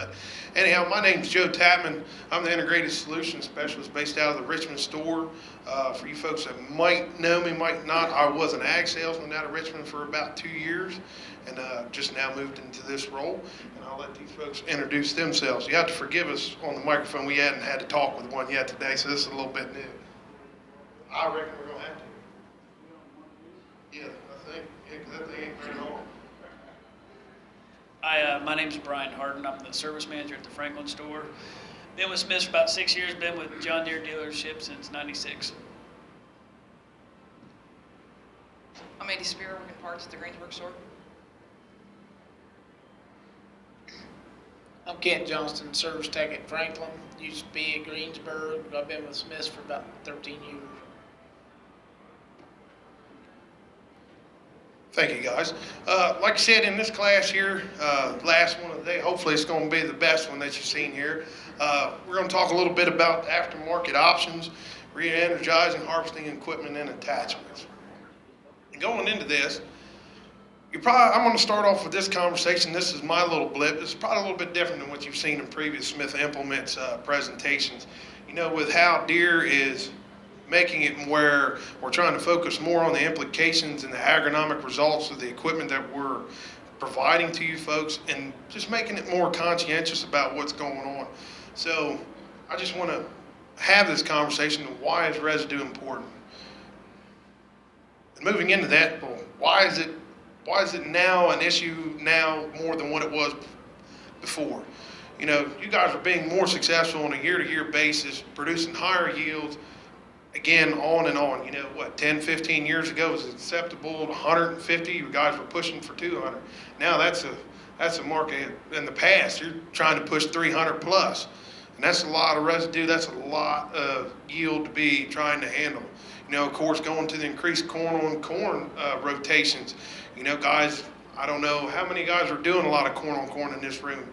But anyhow, my name's Joe Tapman. I'm the Integrated Solutions Specialist based out of the Richmond store. For you folks that might know me, might not, I was an ag salesman out of Richmond for about 2 years, and just now moved into this role. And I'll let these folks introduce themselves. You have to forgive us on the microphone. We hadn't had to talk with one yet today, so this is a little bit new. I reckon we're gonna have to. Yeah, I think. Yeah, 'cause that thing ain't very long. Hi, my name's Brian Harden. I'm the service manager at the Franklin store. Been with Smiths for about 6 years. Been with John Deere dealership since '96. I'm Andy Spear, working parts at the Greensburg store. I'm Kent Johnston, service tech at Franklin. Used to be at Greensburg. I've been with Smiths for about 13 years. Thank you, guys. Like I said, in this class here, last one of the day, hopefully it's going to be the best one that you've seen here. We're going to talk a little bit about aftermarket options, re-energizing, harvesting equipment, and attachments. And going into this, I'm going to start off with this conversation. This is my little blip. This is probably a little bit different than what you've seen in previous Smith Implements presentations. You know, with how Deere is making it where we're trying to focus more on the implications and the agronomic results of the equipment that we're providing to you folks, and just making it more conscientious about what's going on. So I just want to have this conversation of why is residue important? And moving into that, well, why is it now an issue now more than what it was before? You know, you guys are being more successful on a year-to-year basis, producing higher yields. Again, on and on. You know, what, 10, 15 years ago it was acceptable 150. You guys were pushing for 200. Now that's a market. In the past, you're trying to push 300 plus. And that's a lot of residue. That's a lot of yield to be trying to handle. You know, of course, going to the increased corn-on-corn rotations. You know, guys, I don't know how many guys are doing a lot of corn-on-corn in this room.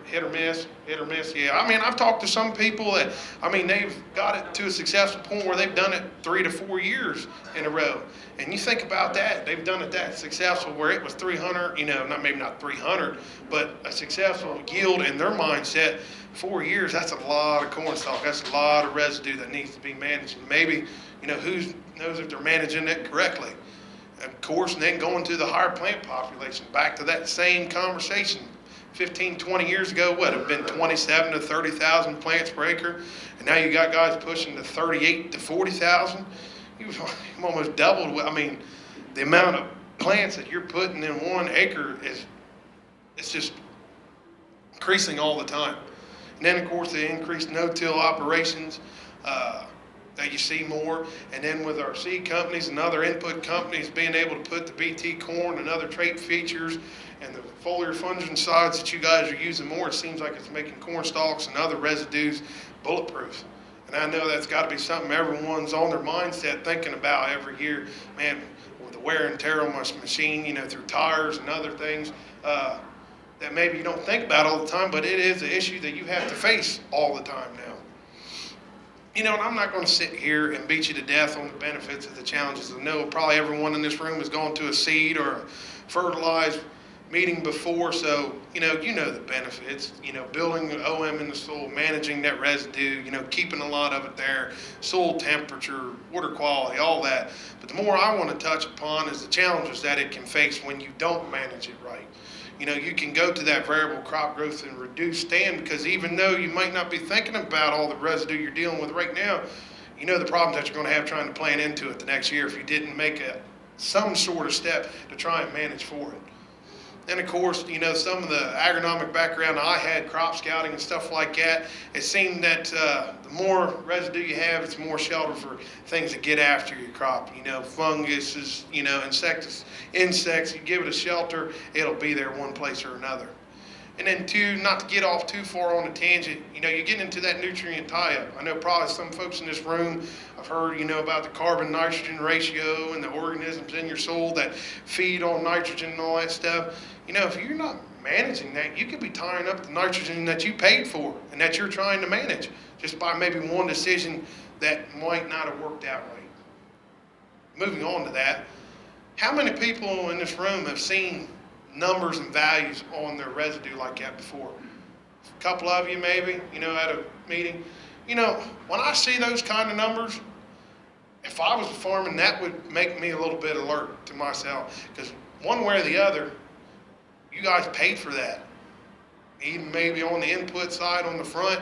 Hit or miss, yeah. I mean, I've talked to some people that, I mean, they've got it to a successful point where they've done it 3 to 4 years in a row. And you think about that, they've done it that successful where it was 300, you know, maybe not 300, but a successful yield in their mindset. 4 years, that's a lot of corn stalk. That's a lot of residue that needs to be managed. And maybe, you know, who knows if they're managing it correctly. Of course, and then going to the higher plant population, back to that same conversation. 15, 20 years ago, what, have been 27 to 30,000 plants per acre, and now you got guys pushing to 38 to 40,000. You've almost doubled. I mean, the amount of plants that you're putting in 1 acre it's just increasing all the time. And then, of course, the increased no-till operations that you see more, and then with our seed companies and other input companies being able to put the BT corn and other trait features and the foliar fungicides that you guys are using more, it seems like it's making corn stalks and other residues bulletproof. And I know that's got to be something everyone's on their mindset thinking about every year. Man, with the wear and tear on my machine, you know, through tires and other things that maybe you don't think about all the time, but it is an issue that you have to face all the time now. You know, and I'm not going to sit here and beat you to death on the benefits of the challenges. I know probably everyone in this room has gone to a seed or a fertilized meeting before, so you know the benefits. You know, building OM in the soil, managing that residue, you know, keeping a lot of it there, soil temperature, water quality, all that. But the more I want to touch upon is the challenges that it can face when you don't manage it right. You know, you can go to that variable crop growth and reduce stand, because even though you might not be thinking about all the residue you're dealing with right now, you know the problems that you're going to have trying to plan into it the next year if you didn't make some sort of step to try and manage for it. And of course, you know, some of the agronomic background I had, crop scouting and stuff like that, it seemed that the more residue you have, it's more shelter for things that get after your crop. You know, funguses, you know, insects, you give it a shelter, it'll be there one place or another. And then two, not to get off too far on a tangent, you know, you get into that nutrient tie-up. I know probably some folks in this room have heard, you know, about the carbon-nitrogen ratio and the organisms in your soil that feed on nitrogen and all that stuff. You know, if you're not managing that, you could be tying up the nitrogen that you paid for and that you're trying to manage just by maybe one decision that might not have worked out right. Moving on to that, how many people in this room have seen numbers and values on their residue like that before? a couple of you maybe, you know, at a meeting. You know, when I see those kind of numbers, if I was farming, that would make me a little bit alert to myself, because one way or the other, you guys paid for that. Even maybe on the input side, on the front,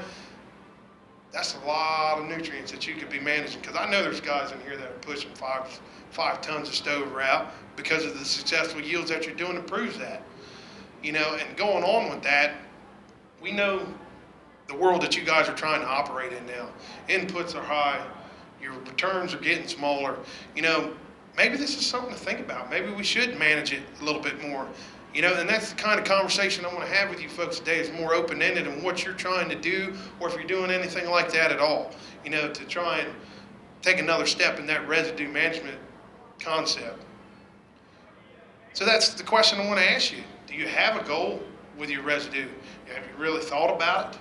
that's a lot of nutrients that you could be managing. Because I know there's guys in here that are pushing five tons of stover out because of the successful yields that you're doing. It proves that. You know, and going on with that, we know the world that you guys are trying to operate in now. Inputs are high, your returns are getting smaller. You know, maybe this is something to think about. Maybe we should manage it a little bit more. You know, and that's the kind of conversation I want to have with you folks today, is more open-ended in what you're trying to do, or if you're doing anything like that at all, you know, to try and take another step in that residue management concept. So that's the question I want to ask you. Do you have a goal with your residue? Have you really thought about it?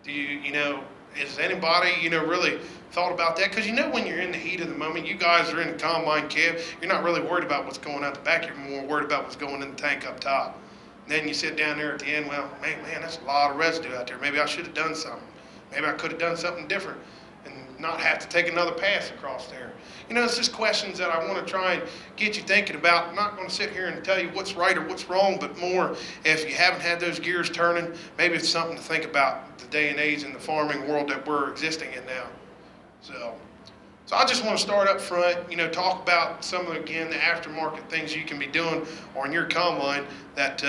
Do you know, has anybody, you know, really thought about that? Because you know, when you're in the heat of the moment, you guys are in the combine cab, you're not really worried about what's going out the back, you're more worried about what's going in the tank up top. And then you sit down there at the end, well, man, that's a lot of residue out there. Maybe I should have done something. Maybe I could have done something different and not have to take another pass across there. You know, it's just questions that I want to try and get you thinking about. I'm not going to sit here and tell you what's right or what's wrong, but more, if you haven't had those gears turning, maybe it's something to think about the day and age in the farming world that we're existing in now. So I just want to start up front, you know, talk about some of, again, the aftermarket things you can be doing on your combine that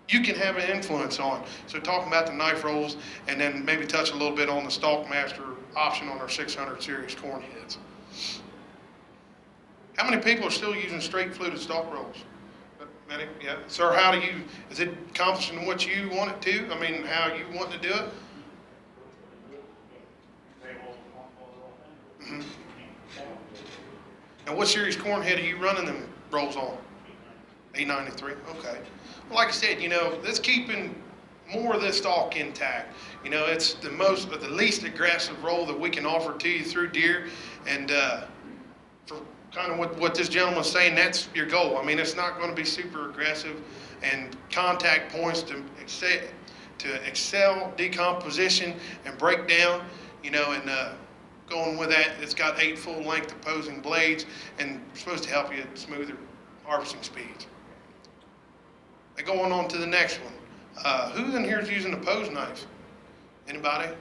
you can have an influence on. So talking about the knife rolls, and then maybe touch a little bit on the Stalkmaster option on our 600 series corn heads. How many people are still using straight fluted stalk rolls? Many, yeah. Sir, how do you, is it accomplishing what you want it to? I mean, how you want to do it? Mm-hmm. And what series corn head are you running them rolls on? 893, okay. Well, like I said, you know, that's keeping more of this stalk intact. You know, it's the least aggressive roll that we can offer to you through deer. And for kind of what this gentleman's saying, that's your goal. I mean, it's not going to be super aggressive, and contact points to excel decomposition and breakdown, you know, and going with that, it's got 8 full length opposing blades and supposed to help you at smoother harvesting speeds. And going on to the next one. Who in here is using a pose knife? Anybody?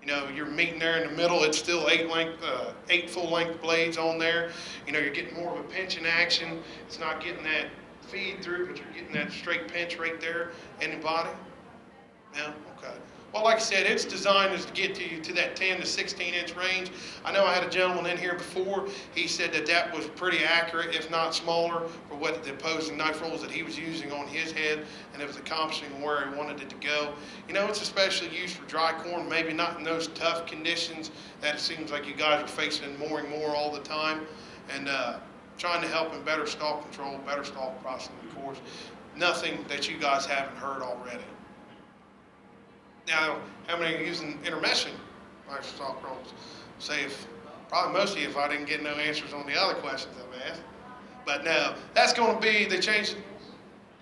You know, you're meeting there in the middle, it's still 8 full length blades on there. You know, you're getting more of a pinching action. It's not getting that feed through, but you're getting that straight pinch right there. Anybody? No? Okay. Well, like I said, its design is to get you to that 10 to 16 inch range. I know I had a gentleman in here before. He said that was pretty accurate, if not smaller, for what the opposing knife rolls that he was using on his head, and it was accomplishing where he wanted it to go. You know, it's especially used for dry corn, maybe not in those tough conditions that it seems like you guys are facing more and more all the time, and trying to help in better stalk control, better stalk processing, of course. Nothing that you guys haven't heard already. Now, how many are using intermeshing knife stalk rolls? Say probably most of you if I didn't get no answers on the other questions I've asked. But no, that's going to be, they changed it.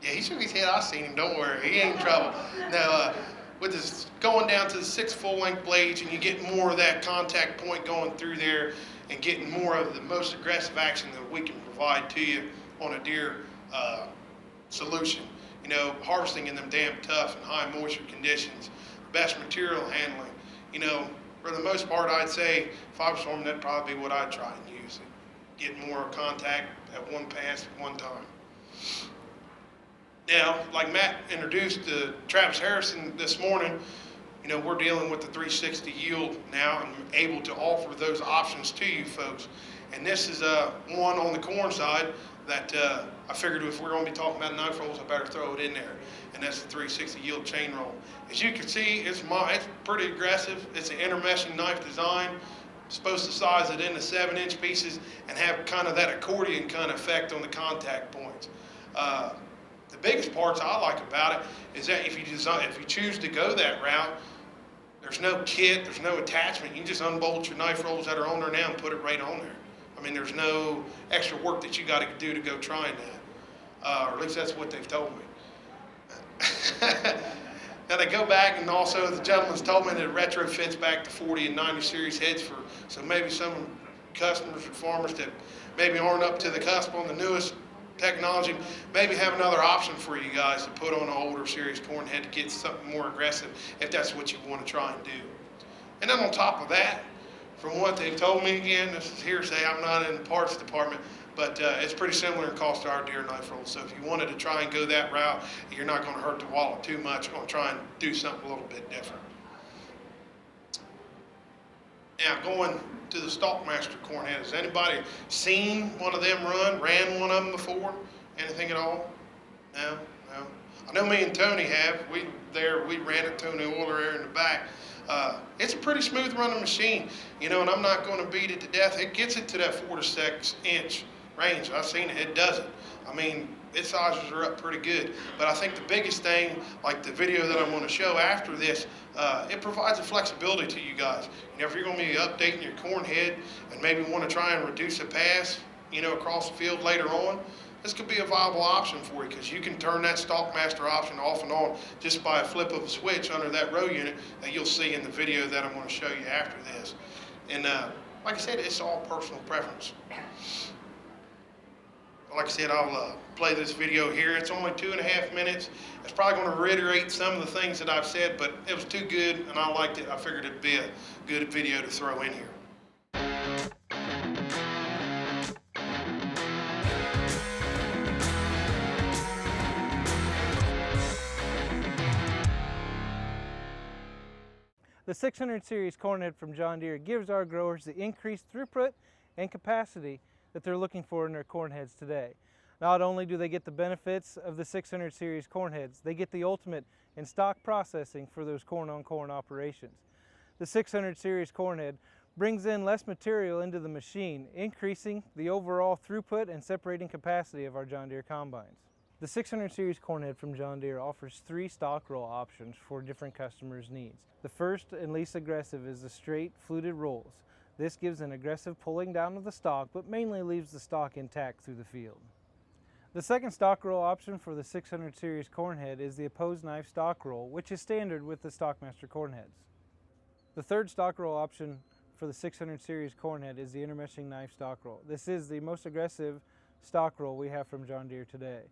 Yeah, he shook his head, I seen him, don't worry, he ain't in trouble. Now, with this going down to the 6 full length blades, and you get more of that contact point going through there and getting more of the most aggressive action that we can provide to you on a deer solution. You know, harvesting in them damn tough and high moisture conditions. Best material handling. You know, for the most part, I'd say if I was farming, that'd probably be what I'd try and use. Get more contact at one pass at one time. Now, like Matt introduced Travis Harrison this morning, you know, we're dealing with the 360 yield now and able to offer those options to you folks. And this is one on the corn side that I figured if we're going to be talking about knife rolls, I better throw it in there. And that's the 360 yield chain roll. As you can see, it's pretty aggressive. It's an intermeshing knife design. Supposed to size it into 7-inch pieces and have kind of that accordion kind of effect on the contact points. The biggest parts I like about it is that if you choose to go that route, there's no kit, there's no attachment. You just unbolt your knife rolls that are on there now and put it right on there. I mean, there's no extra work that you got to do to go trying that, or at least that's what they've told me. Now they go back, and also the gentleman's told me that it retrofits back to 40 and 90 series heads so maybe some customers and farmers that maybe aren't up to the cusp on the newest technology, maybe have another option for you guys to put on an older series corn head to get something more aggressive if that's what you want to try and do. And then on top of that, from what they've told me, again, this is hearsay, I'm not in the parts department, but it's pretty similar in cost to our deer knife rolls. So if you wanted to try and go that route, you're not going to hurt the wallet too much. You're going to try and do something a little bit different. Now, going to the Stalkmaster corn head, has anybody seen one of them ran one of them before? Anything at all? No? No? I know me and Tony have. We ran it, Tony Oiler there in the back. It's a pretty smooth running machine, you know, and I'm not going to beat it to death. It gets it to that 4 to 6 inch range. I've seen it, it does it. I mean, its sizes are up pretty good. But I think the biggest thing, like the video that I'm going to show after this, it provides a flexibility to you guys. You know, if you're going to be updating your corn head and maybe want to try and reduce a pass, you know, across the field later on, this could be a viable option for you, because you can turn that Stalkmaster option off and on just by a flip of a switch under that row unit that you'll see in the video that I'm going to show you after this. And like I said, it's all personal preference. Like I said, I'll play this video here. It's only 2.5 minutes. It's probably going to reiterate some of the things that I've said, but it was too good and I liked it. I figured it'd be a good video to throw in here. The 600 series corn head from John Deere gives our growers the increased throughput and capacity that they're looking for in their corn heads today. Not only do they get the benefits of the 600 series corn heads, they get the ultimate in stock processing for those corn-on-corn operations. The 600 series corn head brings in less material into the machine, increasing the overall throughput and separating capacity of our John Deere combines. The 600 series corn head from John Deere offers 3 stalk roll options for different customers' needs. The first and least aggressive is the straight fluted rolls. This gives an aggressive pulling down of the stalk, but mainly leaves the stalk intact through the field. The second stalk roll option for the 600 series corn head is the opposed knife stalk roll, which is standard with the Stalkmaster corn heads. The third stalk roll option for the 600 series corn head is the intermeshing knife stalk roll. This is the most aggressive stalk roll we have from John Deere today.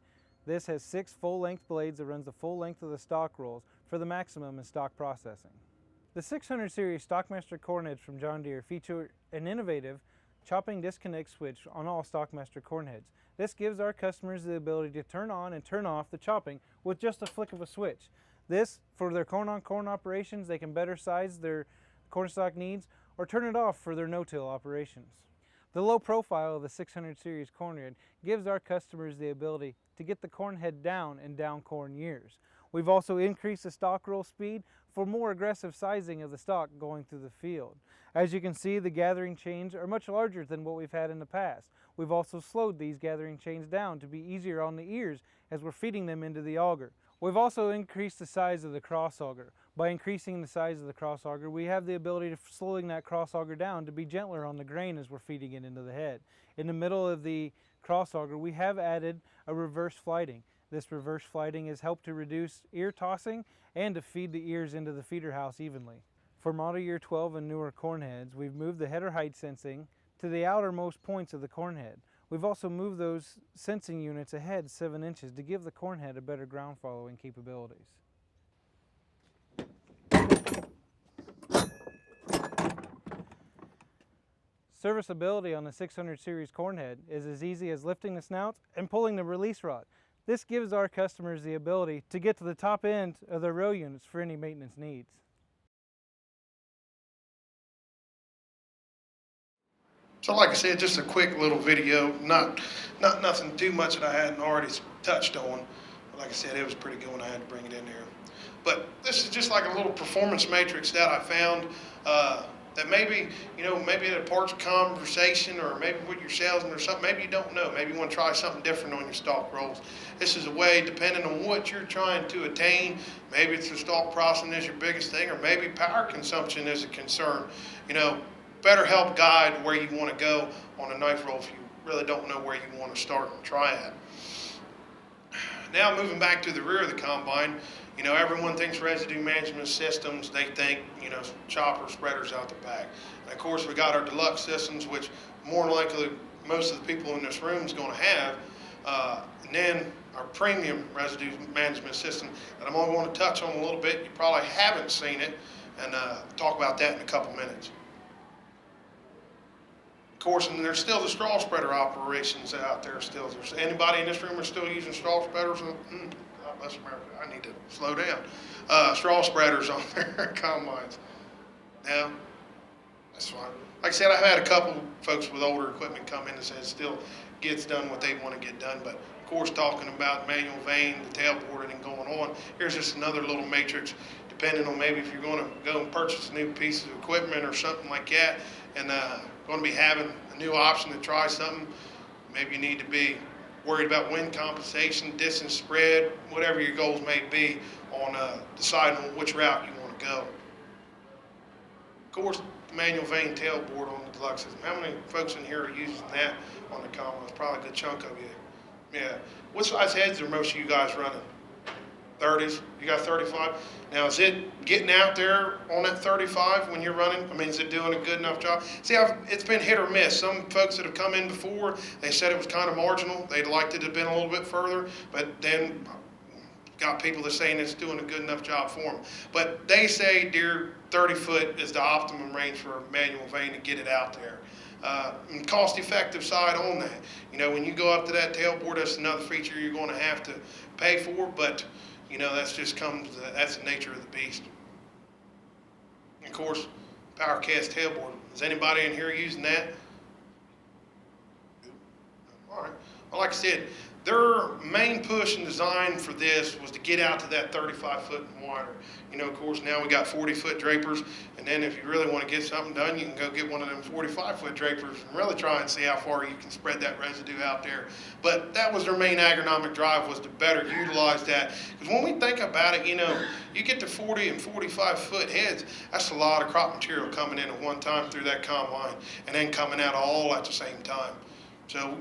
This has 6 full-length blades that runs the full length of the stalk rolls for the maximum in stalk processing. The 600 series Stalkmaster corn heads from John Deere feature an innovative chopping disconnect switch on all Stalkmaster corn heads. This gives our customers the ability to turn on and turn off the chopping with just a flick of a switch. This, for their corn-on-corn operations, they can better size their corn stalk needs or turn it off for their no-till operations. The low profile of the 600 series corn head gives our customers the ability to get the corn head down in down corn years. We've also increased the stalk roll speed for more aggressive sizing of the stalk going through the field. As you can see, the gathering chains are much larger than what we've had in the past. We've also slowed these gathering chains down to be easier on the ears as we're feeding them into the auger. We've also increased the size of the cross auger. By increasing the size of the cross auger, we have the ability of slowing that cross auger down to be gentler on the grain as we're feeding it into the head. In the middle of the cross auger, we have added a reverse flighting. This reverse flighting has helped to reduce ear tossing and to feed the ears into the feeder house evenly. For model year 12 and newer corn heads, we've moved the header height sensing to the outermost points of the corn head. We've also moved those sensing units ahead 7 inches to give the corn head a better ground following capabilities. Serviceability on the 600 series corn head is as easy as lifting the snouts and pulling the release rod. This gives our customers the ability to get to the top end of their row units for any maintenance needs. So like I said, just a quick little video, not nothing too much that I hadn't already touched on. But like I said, it was pretty good when I had to bring it in there. But this is just like a little performance matrix that I found that maybe, you know, maybe at a parts conversation or maybe with your salesman or something, maybe you don't know. Maybe you want to try something different on your stalk rolls. This is a way, depending on what you're trying to attain, maybe it's the stalk processing is your biggest thing, or maybe power consumption is a concern. You know, better help guide where you want to go on a knife roll if you really don't know where you want to start and try at. Now moving back to the rear of the combine, you know, everyone thinks residue management systems, they think, you know, chopper spreaders out the back. And of course, we got our deluxe systems, which more than likely most of the people in this room is going to have. And then our premium residue management system that I'm only going to touch on a little bit. You probably haven't seen it, and talk about that in a couple minutes. Of course, and there's still the straw spreader operations out there still. Is there anybody in this room are still using straw spreaders? God bless America, I need to slow down. Straw spreaders on their combines. Now, that's fine. Like I said, I've had a couple folks with older equipment come in and say it still gets done what they want to get done, but of course, talking about manual vane, the tailboard, and going on, here's just another little matrix, depending on maybe if you're going to go and purchase a new piece of equipment or something like that, and going to be having a new option to try something. Maybe you need to be worried about wind compensation, distance spread, whatever your goals may be on deciding on which route you want to go. Of course, the manual vane tailboard on the deluxe system. How many folks in here are using that on the combine? It's probably a good chunk of you. Yeah. What size heads are most of you guys running? 30s? You got 35? Now, is it getting out there on that 35 when you're running? I mean, is it doing a good enough job? See, it's been hit or miss. Some folks that have come in before, they said it was kind of marginal. They'd liked it to have been a little bit further, but then got people that are saying it's doing a good enough job for them. But they say, dear, 30 foot is the optimum range for a manual vane to get it out there. And cost-effective side on that. You know, when you go up to that tailboard, that's another feature you're going to have to pay for, but, you know, that's just that's the nature of the beast. And of course, power cast tailboard. Is anybody in here using that? All right. Well, like I said, their main push and design for this was to get out to that 35 foot and wider. You know, of course, now we got 40 foot drapers, and then if you really want to get something done, you can go get one of them 45 foot drapers and really try and see how far you can spread that residue out there. But that was their main agronomic drive, was to better utilize that. Because when we think about it, you know, you get to 40 and 45 foot heads, that's a lot of crop material coming in at one time through that combine, and then coming out all at the same time. So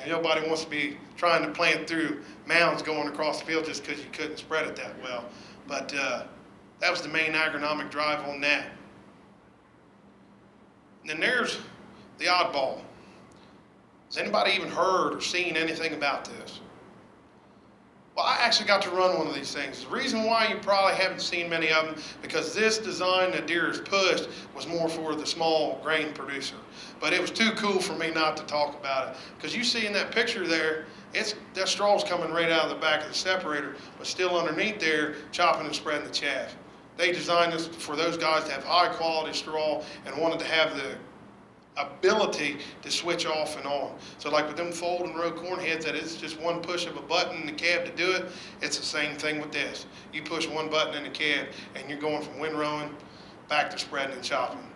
nobody wants to be trying to plant through mounds going across the field just because you couldn't spread it that well. But that was the main agronomic drive on that. And then there's the oddball. Has anybody even heard or seen anything about this? Well, I actually got to run one of these things. The reason why you probably haven't seen many of them, because this design that Deere has pushed was more for the small grain producer. But it was too cool for me not to talk about it. Because you see in that picture there, that straw's coming right out of the back of the separator, but still underneath there, chopping and spreading the chaff. They designed this for those guys to have high quality straw and wanted to have the ability to switch off and on. So like with them fold and row corn heads, that it's just one push of a button in the cab to do it. It's the same thing with this. You push one button in the cab and you're going from windrowing back to spreading and chopping.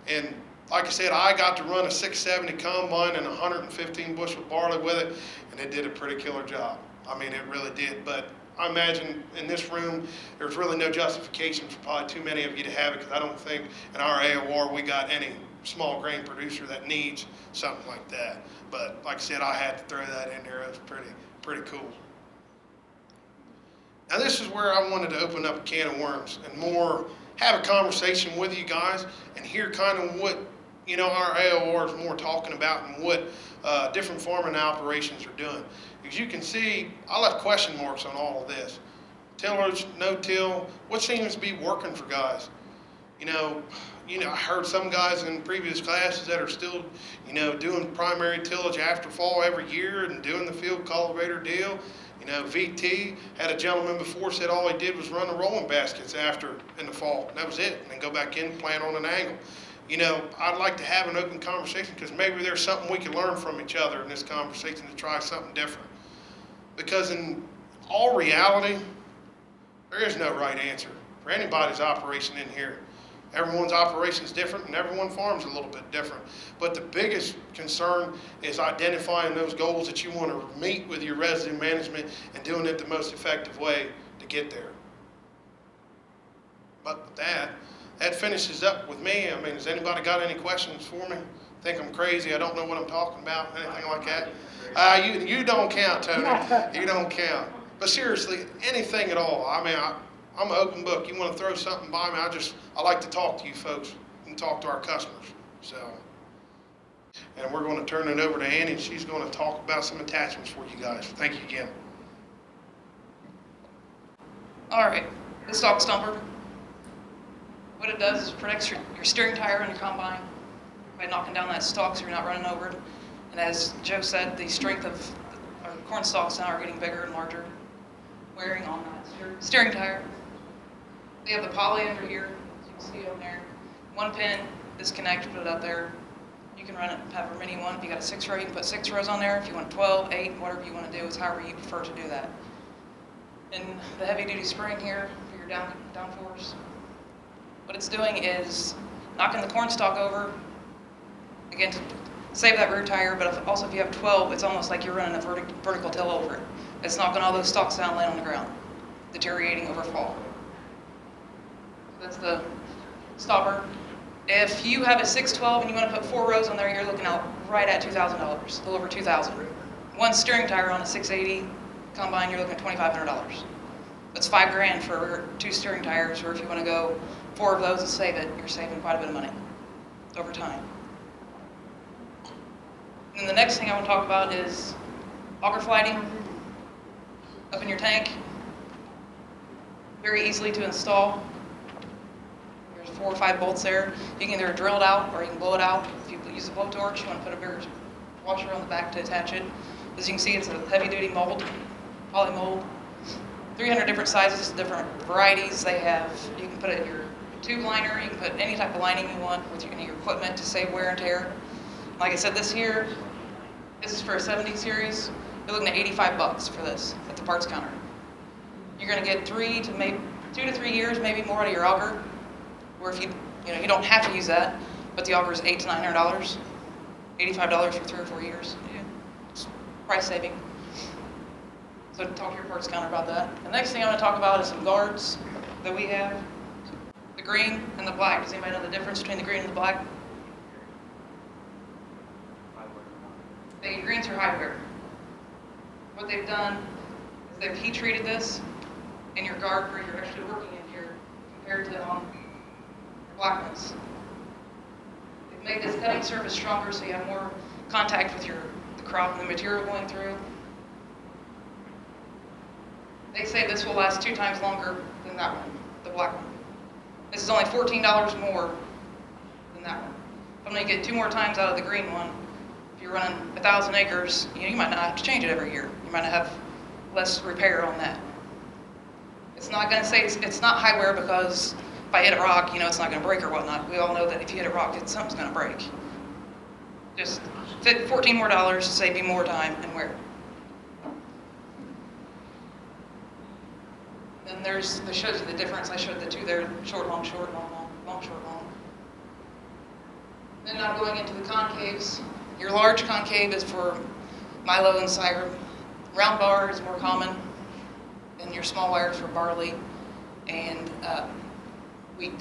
And like I said, I got to run a 670 combine and 115 bushel barley with it, and it did a pretty killer job. I mean, it really did. But I imagine in this room, there's really no justification for probably too many of you to have it, because I don't think in our AOR we got any small grain producer that needs something like that. But like I said, I had to throw that in there. It was pretty cool. Now this is where I wanted to open up a can of worms and more have a conversation with you guys and hear kind of what, you know, our AOR is more talking about and what different farming operations are doing. As you can see, I left question marks on all of this. Tillage, no-till, what seems to be working for guys? You know, I heard some guys in previous classes that are still, you know, doing primary tillage after fall every year and doing the field cultivator deal. You know, VT had a gentleman before said all he did was run the rolling baskets after in the fall. And that was it. And then go back in and plant on an angle. You know, I'd like to have an open conversation, because maybe there's something we can learn from each other in this conversation to try something different. Because in all reality, there is no right answer for anybody's operation in here. Everyone's operation is different, and everyone farms a little bit different. But the biggest concern is identifying those goals that you want to meet with your residue management and doing it the most effective way to get there. But with that finishes up with me. I mean, has anybody got any questions for me? Think I'm crazy, I don't know what I'm talking about, anything like that? You don't count, Tony. You don't count. But seriously, anything at all. I mean, I'm an open book. You want to throw something by me, I like to talk to you folks and talk to our customers. So, and we're going to turn it over to Annie, and she's going to talk about some attachments for you guys. Thank you again. All right, the stalk stumper. What it does is protects your steering tire on your combine by knocking down that stalk so you're not running over it. And as Joe said, the strength of our corn stalks now are getting bigger and larger, wearing on that steering tire. They have the poly under here, as you can see on there. One pin disconnect, put it up there. You can run it however many you want. If you got a 6 row, you can put 6 rows on there. If you want 12, 8, whatever you want to do, is however you prefer to do that. And the heavy duty spring here for your downforce. What it's doing is knocking the corn stalk over, again, to save that rear tire, but also if you have 12, it's almost like you're running a vertical tail over it. It's knocking all those stalks down, laying on the ground, deteriorating over fall. That's the stopper. If you have a 612 and you want to put 4 rows on there, you're looking out right at $2,000, a little over $2,000. One steering tire on a 680 combine, you're looking at $2,500. That's $5,000 for 2 steering tires, or if you want to go 4 of those and save it, you're saving quite a bit of money over time. And then the next thing I want to talk about is auger flighting up in your tank. Very easily to install. There's 4 or 5 bolts there. You can either drill it out or you can blow it out. If you use a blowtorch, you want to put a bigger washer on the back to attach it. As you can see, it's a heavy-duty mold, poly mold. 300 different sizes, different varieties. They have, you can put it in your tube liner, you can put any type of lining you want with your equipment to save wear and tear. Like I said, this is for a 70 series. You're looking at $85 for this at the parts counter. You're going to get 2 to 3 years, maybe more out of your auger. Or if you don't have to use that, but the auger is $800 to $900, $85 for 3 or 4 years. Yeah. It's price saving. So talk to your parts counter about that. The next thing I'm going to talk about is some guards that we have. The green and the black. Does anybody know the difference between the green and the black? The greens are high wear. What they've done is they've heat treated this in your guard where you're actually working in here compared to your black ones. They've made this cutting surface stronger so you have more contact with the crop and the material going through. They say this will last 2 times longer than that one, the black one. This is only $14 more than that one. If I'm going to get 2 more times out of the green one, if you're running 1,000 acres, you might not have to change it every year. You might have less repair on that. It's not going to say it's not high wear because if I hit a rock, it's not going to break or whatnot. We all know that if you hit a rock, something's going to break. Just $14 more to save you more time and wear. Then this shows you the difference. I showed the 2 there, short, long, short, long, long, long, short, long. Then now going into the concaves. Your large concave is for milo and sorghum. Round bar is more common, and your small wire is for barley and wheat.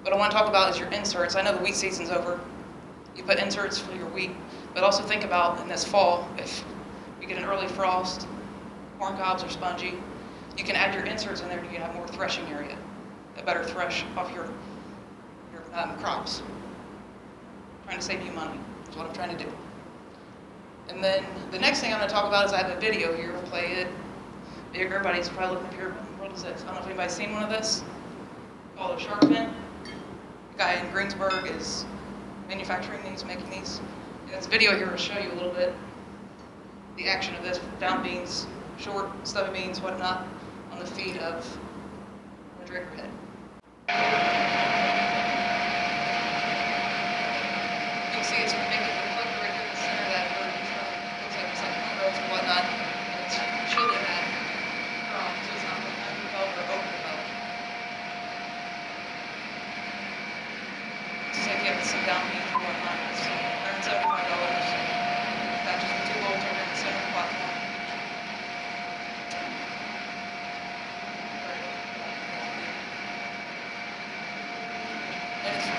What I want to talk about is your inserts. I know the wheat season's over. You put inserts for your wheat, but also think about in this fall, if you get an early frost, corn cobs are spongy, you can add your inserts in there to have more threshing area, a better thresh off your crops. Trying to save you money is what I'm trying to do. And then the next thing I'm going to talk about is I have a video here. We'll play it. Everybody's probably looking up here. What is this? I don't know if anybody's seen one of this. Called a shark fin. The guy in Greensburg is manufacturing these, making these. And this video here will show you a little bit the action of this. Down beans, short, stubby beans, whatnot, on the feet of the draper head. You can see it's making a reflector right here in the center of that bird. Looks like it's like cornrows and whatnot. It's shielding that from, so it's not going to underdevelop or overdevelop. It's like you have some down beans or whatnot. It's $175. That's just the 2 bolts over in the center of the platform. And it's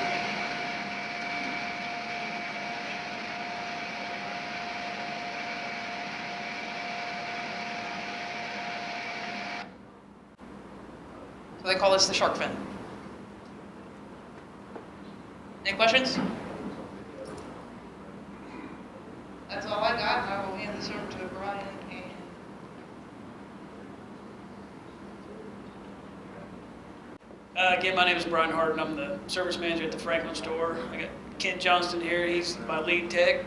They call this the shark fin. Any questions? That's all I got. I will hand this over to Brian and Again, my name is Brian Harden. I'm the service manager at the Franklin store. I got Ken Johnston here. He's my lead tech.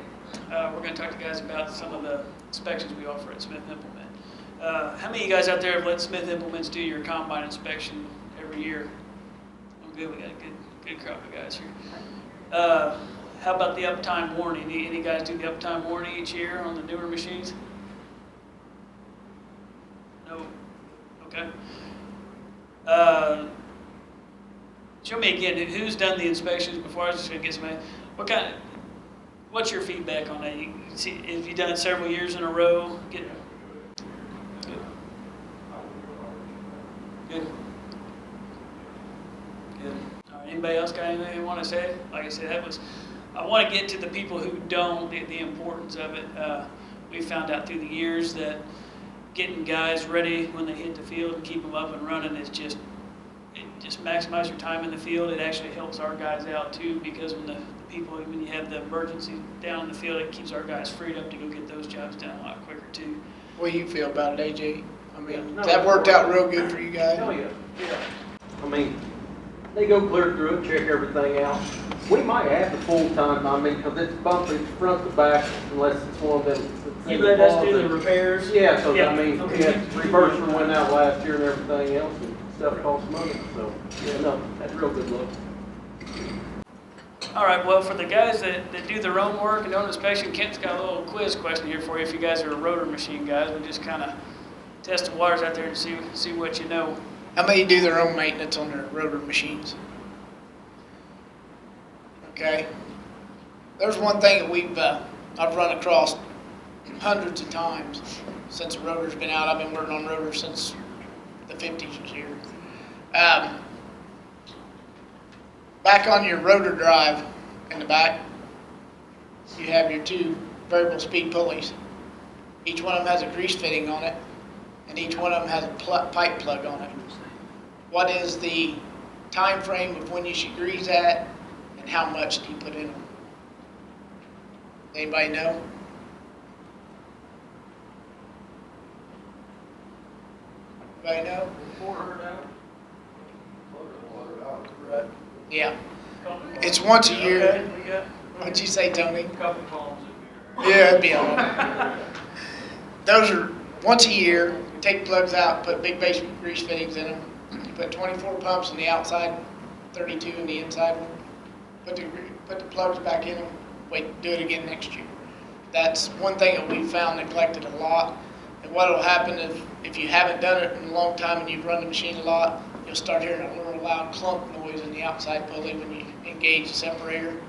We're going to talk to you guys about some of the inspections we offer at Smith Implement. How many of you guys out there have let Smith Implements do your combine inspection every year? Oh, good. We got a good crowd of guys here. How about the uptime warranty? Any guys do the uptime warranty each year on the newer machines? No? Okay. Show me again, who's done the inspections before? I was just going to get somebody. What's your feedback on that? You see, have you done it several years in a row? Good. Good. All right, anybody else got anything they want to say? Like I said, I want to get to the people who don't, the importance of it. We found out through the years that getting guys ready when they hit the field and keep them up and running is just maximize your time in the field. It actually helps our guys out too, because when you have the emergency down in the field, it keeps our guys freed up to go get those jobs done a lot quicker too. What do you feel about it, AJ? I mean, that worked out real good for you guys. Oh, yeah. I mean, they go clear through it, check everything out. We might have the full time, because it's bumpy front to back, unless it's one of them. You let us do the repairs? Yeah, so Yeah. I mean, Okay. we had reverser went out last year and everything else, and stuff costs money, so, yeah, no, that's a real good look. All right, well, for the guys that do their own work and own inspection, Kent's got a little quiz question here for you. If you guys are rotor machine guys, we just kind of test the waters out there and see what you know. How many do their own maintenance on their rotor machines? Okay. There's one thing that I've run across hundreds of times since the rotor's been out. I've been working on rotors since the 50s was here. Back on your rotor drive in the back, you have your two variable speed pulleys. Each one of them has a grease fitting on it, and each one of them has a pipe plug on it. What is the time frame of when you should grease that, and how much do you put in them? Anybody know? Anybody know? 400 hours? Yeah. It's once a year. Okay, we got What'd you say, Tony? a couple columns in Yeah, it'd be all right. Those are once a year. You take plugs out, put big base grease fittings in them. You put 24 pumps on the outside, 32 in the inside one. Put the plugs back in them. Wait, do it again next year. That's one thing that we found neglected a lot. And what will happen if you haven't done it in a long time and you've run the machine a lot, you'll start hearing a little loud clunk noise in the outside pulley when you engage the separator.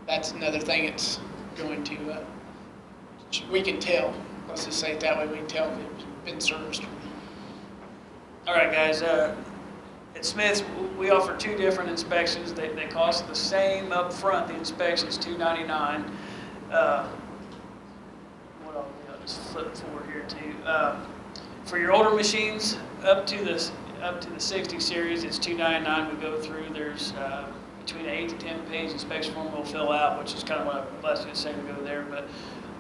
That's another thing that's going to, we can tell. Let's just say it that way. We can tell if it's been serviced. All right, guys. At Smith's, we offer two different inspections. They cost the same up front. The inspection's $299. What I'll just flip forward here too. For your older machines, up to the 60 series, it's $299. We go through. There's between an 8 to 10 page inspection form we'll fill out, which is kind of what I'm blessed to say to go there. But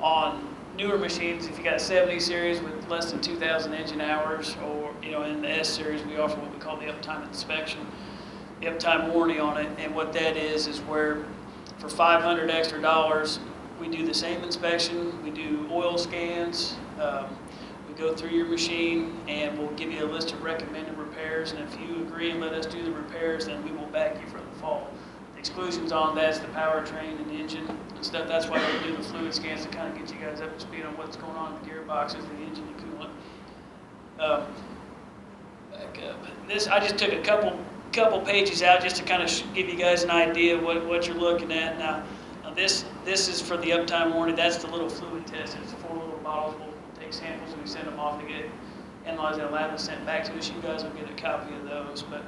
on newer machines, if you got a 70 series with less than 2,000 engine hours, or in the S series, we offer what we call the uptime inspection, the uptime warranty on it. And what that is where for $500 extra, we do the same inspection. We do oil scans. We go through your machine, and we'll give you a list of recommended repairs. And if you agree and let us do the repairs, then we will back you for the fall. The exclusions on that's the powertrain and the engine and stuff. That's why we do the fluid scans to kind of get you guys up to speed on what's going on with the gearboxes, the engine, and coolant. Back up. This I just took a couple pages out just to kind of give you guys an idea of what you're looking at. Now this is for the uptime warranty. That's the little fluid test. It's 4 little bottles. We'll take samples and we send them off to get analyzed in a lab and sent back to us. You guys will get a copy of those. But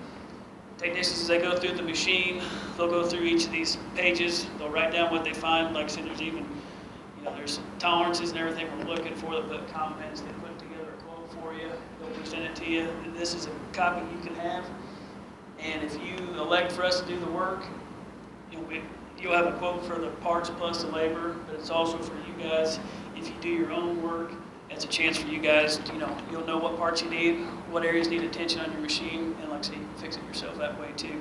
technicians, as they go through the machine, they'll go through each of these pages. They'll write down what they find. Like I said, there's even, there's tolerances and everything we're looking for. They'll put comments. They put together a quote for you. They'll present it to you. And this is a copy you can have. And if you elect for us to do the work, you'll have a quote for the parts plus the labor, but it's also for you guys. If you do your own work, it's a chance for you guys, you'll know what parts you need, what areas need attention on your machine, and like I say, you can fix it yourself that way too.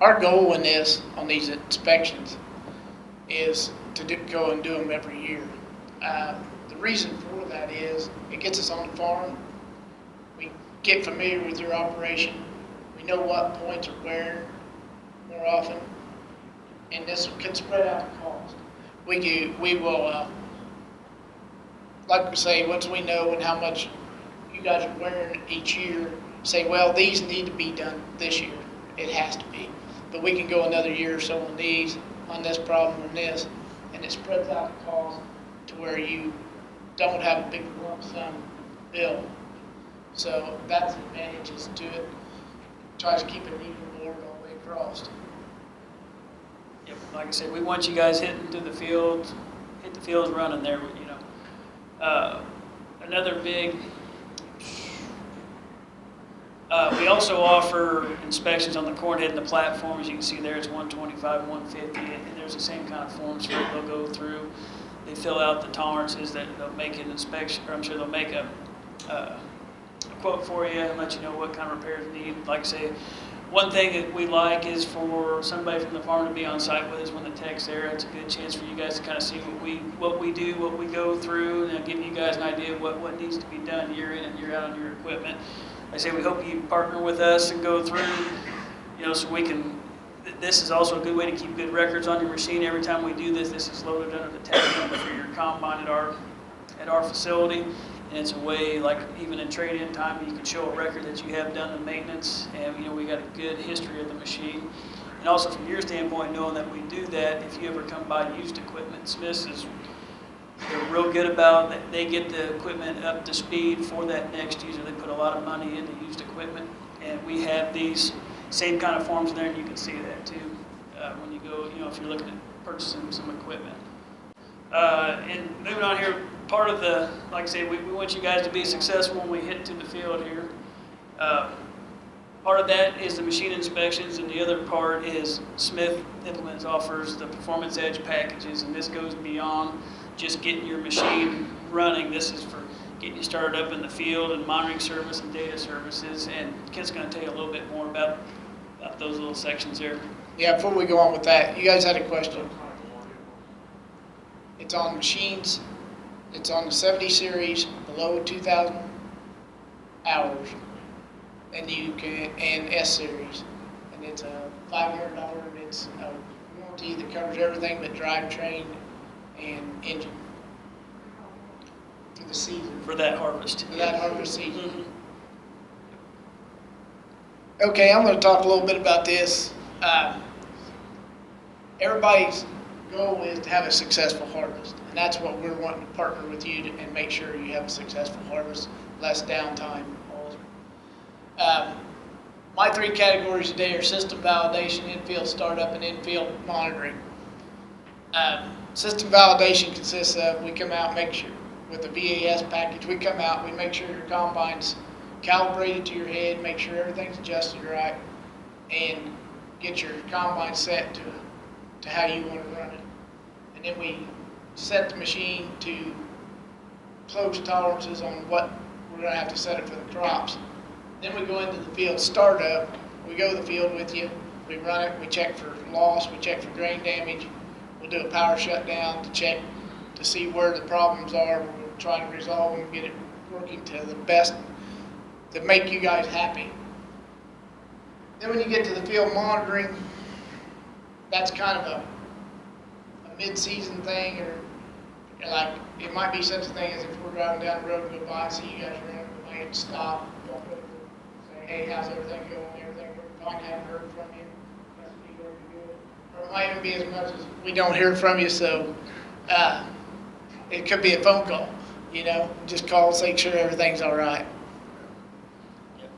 Our goal in this, on these inspections, is to go and do them every year. The reason for that is it gets us on the farm. We get familiar with your operation. We know what points are wearing more often, and this can spread out the cost. We will, like we say, once we know and how much you guys are wearing each year, say, well, these need to be done this year. It has to be. But we can go another year or so on these, on this problem and this, and it spreads out the cost to where you don't have a big lump sum bill. So that's the advantages to it. Tries to keep it even more all the way across. Yep, like I said, we want you guys hitting to the field, hit the fields running there. Another big. We also offer inspections on the corn head and the platform. As you can see there, it's 125, 150, and there's the same kind of forms here they'll go through. They fill out the tolerances that they'll make an inspection, or I'm sure they'll make a quote for you and let you know what kind of repairs you need. Like I say, one thing that we like is for somebody from the farm to be on site with us when the tech's there. It's a good chance for you guys to kind of see what we do, what we go through, and give you guys an idea of what needs to be done year in and year out on your equipment. Like I say, we hope you partner with us and go through, so we can. This is also a good way to keep good records on your machine. Every time we do this, this is loaded under the tag number for your combine at our facility. And it's a way, like even in trade-in time, you can show a record that you have done the maintenance, and we got a good history of the machine. And also from your standpoint, knowing that we do that, if you ever come by used equipment, Smith's they're real good about that. They get the equipment up to speed for that next user. They put a lot of money into used equipment, and we have these same kind of forms there, and you can see that too when you go, if you're looking at purchasing some equipment. And moving on here, part of the, like I say, we want you guys to be successful when we hit to the field here. Part of that is the machine inspections, and the other part is Smith Implements offers the Performance Edge packages, and this goes beyond just getting your machine running. This is for getting you started up in the field and monitoring service and data services, and Kent's going to tell you a little bit more about those little sections there. Yeah, before we go on with that, you guys had a question. It's on machines. It's on the 70 series below 2,000 hours, and S series, and it's a $500. And it's a warranty that covers everything but drivetrain and engine for the season. For that harvest. For that harvest season. Mm-hmm. Okay, I'm going to talk a little bit about this. Everybody's goal is to have a successful harvest, and that's what we're wanting to partner with you to, and make sure you have a successful harvest, less downtime. My three categories today are system validation, infield startup, and infield monitoring. System validation consists of, we come out, make sure, with the VAS package, we come out, we make sure your combine's calibrated to your head, make sure everything's adjusted right, and get your combine set to how you want to run it. And then we set the machine to close tolerances on what we're going to have to set it for the crops. Then we go into the field startup. We go to the field with you. We run it. We check for loss. We check for grain damage. We'll do a power shutdown to check to see where the problems are. We're trying to resolve them and get it working to the best to make you guys happy. Then when you get to the field monitoring, that's kind of a mid-season thing, or like it might be such a thing as if we're driving down the road and go by and see you guys running, we might stop, walk over, say, hey, how's everything going? Everything working fine? Haven't heard from you. Must be working good. Or it might even be as much as we don't hear from you, so it could be a phone call. Just call, make sure everything's all right. Yep.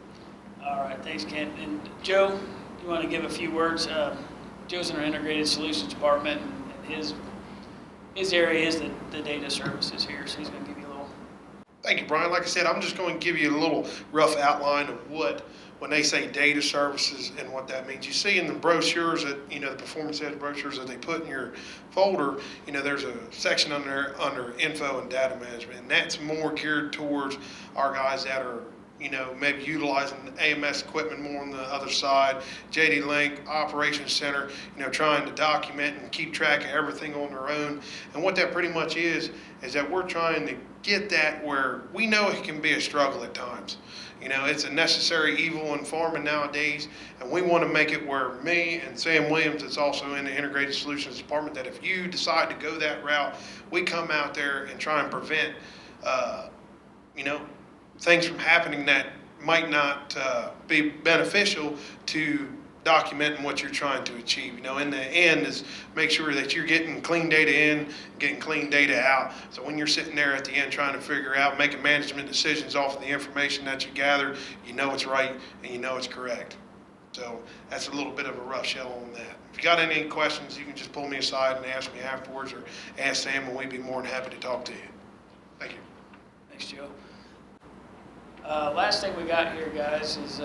All right, thanks, Kent. And Joe, you want to give a few words? Joe's in our integrated solutions department, and his area is the data services here, so he's going to give you a little. Thank you, Brian. Like I said, I'm just going to give you a little rough outline of what, when they say data services and what that means. You see in the brochures that, the performance ed brochures that they put in your folder, there's a section under info and data management, and that's more geared towards our guys that are, maybe utilizing AMS equipment more on the other side, JD Link, Operations Center, trying to document and keep track of everything on their own. And what that pretty much is that we're trying to get that where we know it can be a struggle at times. It's a necessary evil in farming nowadays, and we want to make it where me and Sam Williams, that's also in the Integrated Solutions Department, that if you decide to go that route, we come out there and try and prevent, things from happening that might not be beneficial to documenting what you're trying to achieve. In the end is make sure that you're getting clean data in, getting clean data out. So when you're sitting there at the end trying to figure out, making management decisions off of the information that you gather, you know it's right and you know it's correct. So that's a little bit of a rough shell on that. If you got any questions, you can just pull me aside and ask me afterwards, or ask Sam, and we'd be more than happy to talk to you. Thank you. Thanks, Joe. Last thing we got here, guys, is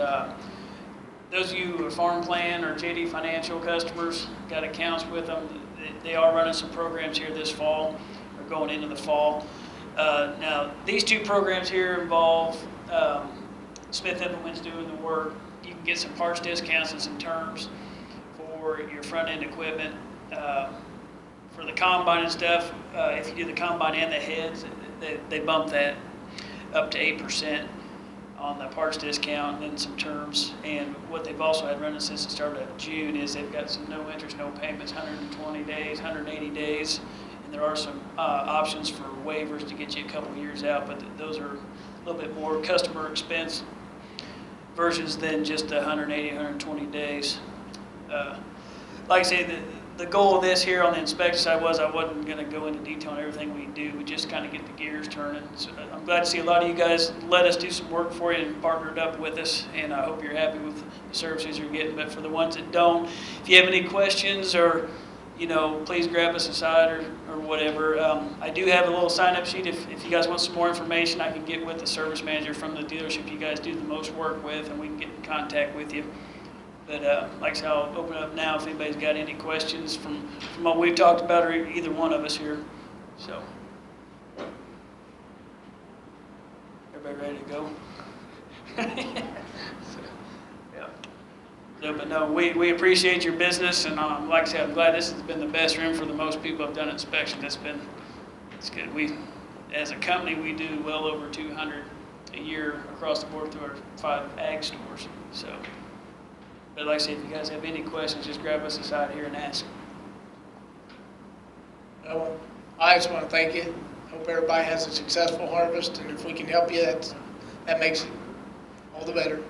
those of you who are Farm Plan or JD Financial customers, got accounts with them, they are running some programs here this fall, or going into the fall. Now, these two programs here involve Smith Implements doing the work. You can get some parts discounts and some terms for your front-end equipment. For the combine and stuff, if you do the combine and the heads, they bump that up to 8% on the parts discount, and then some terms. And what they've also had running since the start of June is they've got some no interest, no payments, 120 days, 180 days, and there are some options for waivers to get you a couple years out, but those are a little bit more customer expense versions than just the 180, 120 days. Like I say, the goal of this here on the inspection side was I wasn't going to go into detail on everything we do. We just kind of get the gears turning. So I'm glad to see a lot of you guys let us do some work for you and partnered up with us, and I hope you're happy with the services you're getting. But for the ones that don't, if you have any questions or, please grab us aside or whatever. I do have a little sign-up sheet. If you guys want some more information, I can get with the service manager from the dealership you guys do the most work with, and we can get in contact with you. But like I said, I'll open it up now if anybody's got any questions from what we've talked about, or either one of us here. So, everybody ready to go? But no, we appreciate your business, and like I said, I'm glad this has been the best room for the most people I've done inspection. It's good. We, as a company, we do well over 200 a year across the board through our 5 ag stores. So. But like I said, if you guys have any questions, just grab us aside here and ask. Well, I just want to thank you. Hope everybody has a successful harvest, and if we can help you, that makes it all the better.